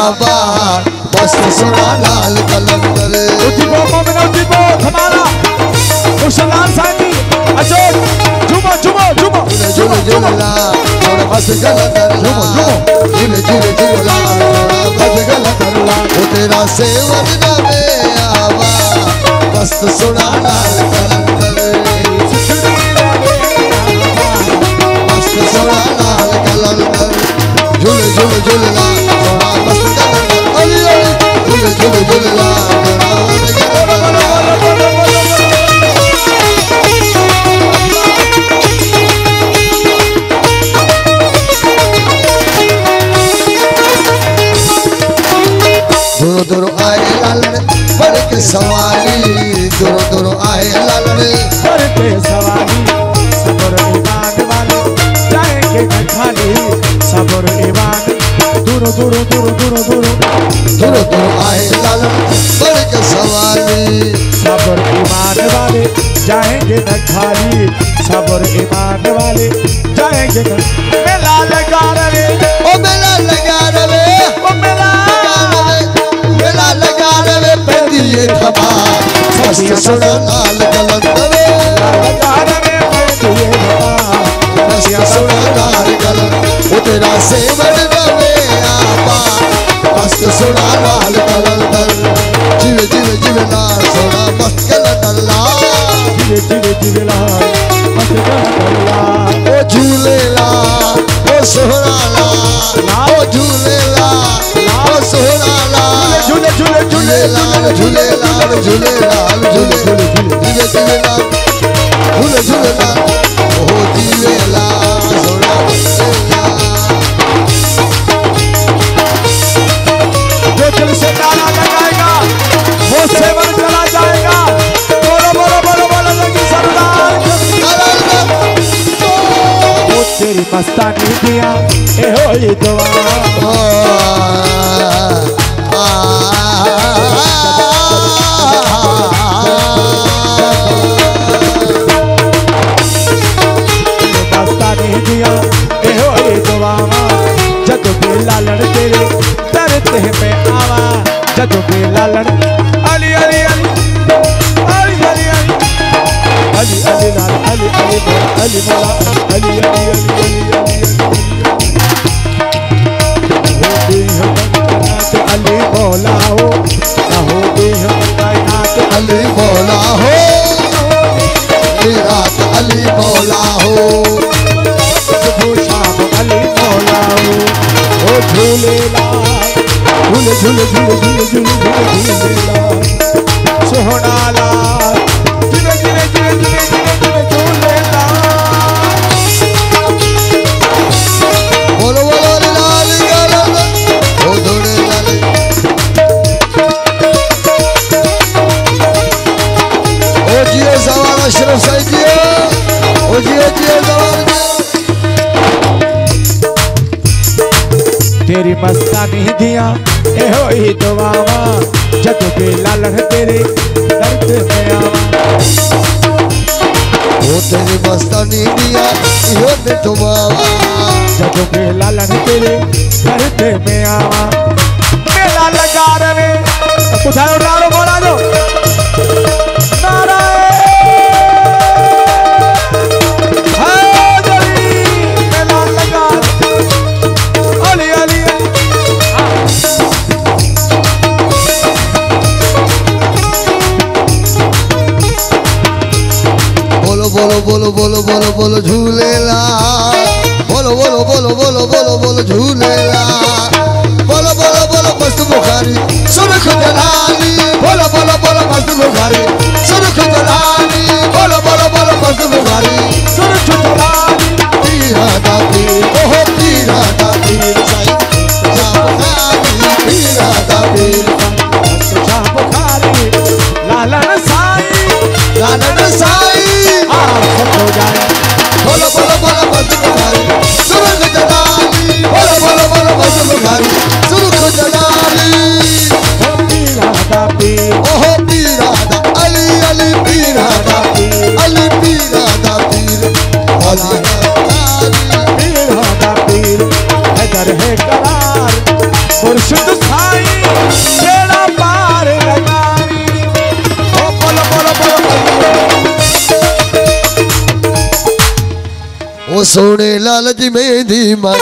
आबाद मस्त सोना लाल कलंदर उठिबो मोमिन उठिबो हमारा मुशलाल सानी अजोर झूमो झूमो झूमो झूले झूले ला सोना मस्त कलंदर झूमो झूले झूले झूले ला सोना मस्त कलंदर ला वो तेरा सेवन में आबाद मस्त सोना लाल कलंदर मस्त सोना लाल कलंदर झूले झूले झूले ला सोना मस्त कलंदर अली अली झूले झूले झूले ला सोना मस्त कलंदर दूर दूर आए लालन पर के सवारी दूर दूर आए लालन पर के सवारी सबर ईमान वाले जाएंगे न खाली सबर ईमान दूर दूर दूर दूर दूर दूर दूर आए लालन पर के सवारी सबर ईमान वाले जाएंगे न खाली सबर ईमान वाले जाएंगे न मेला लगा रहे ओ मेला लगा रहे ओ मेला लगा रहे पेंदिए थमा मस्त सोना लाल कलंदर लगा रहे पेंदिए थमा मस्त सोना लाल कलंदर वो तेरा सेवन में आबा मस्त सोना लाल कलंदर जीवे जीवे जीवे लाल सोना मस्त कलंदर लाल जीवे जीवे जीवे लाल मस्त कलंदर लाल ओ झूले ला ओ सोना ला ओ झूले ला ओ सोना ला झूले झूले झूले लाल झूले लाल झूले लाल झूले झूले जीवे जीवे लाल झूले झूले लाल ओ जीवे लाल सोना जो दिल से नारा लगाएगा वो सेवन चला जाएगा बोलो बोलो बोलो बोलो लगी सरदार वो तेरी मस्तानी दिया ए हो ये दुआ मस्तानी दिया ए हो ये दुआ जब भी लालन तेरे दरते में आवा जब भी लालन अली अली अली अली अली अली अली अली लाल अली अली अली मोला अली अली अली अली अली मौला हो ना हो हम कायनात अली मौला हो रात अली मौला हो शाम अली मौला हो ओ झूले लाल झूले झूले झूले झूले झूले झूले लाल सोहना लाल झूले झूले झूले झूले झूले झूले लाल बोलो बोलो लाल गालन ओ धोड़े लाल ओ जियो सवाल अशरफ साईं जियो ओ जियो जियो सवाल तेरी मस्तानी दिया ए हो ही दुआवा जब भी लालन तेरे दर्द में आवा ओ तेरी मस्तानी दिया इहो ने तुमावा जब भी लालन तेरे दर्द में आवा मेला लगा रहे उठाओ उठाओ बोला दो नारा मेला लगा अली अली बोलो बोलो बोलो बोलो बोलो बोलो झूलेला बोलो बोलो बोलो बोलो बोलो बोलो झूलेला बोलो बोलो बोलो मस्त बुखारी सुरख जलाली बोलो बोलो बोलो मस्त बुखारी सुरख जलाली बोलो बोलो बोलो मस्त बुखारी सुरख जलाली पीरा दा पीर ओहो पीरा दा पीर साईं पीरा दा पीर लालन साईं हो जाए बोलो बोलो बोलो मस्त बुखारी सुरख जलाली बोलो बोलो बोलो मस्त बुखारी सुरख जलाली तू साईं बेड़ा पार लगावी ओ बोलो बोलो बोलो ओ सोने लाल जी मेहंदी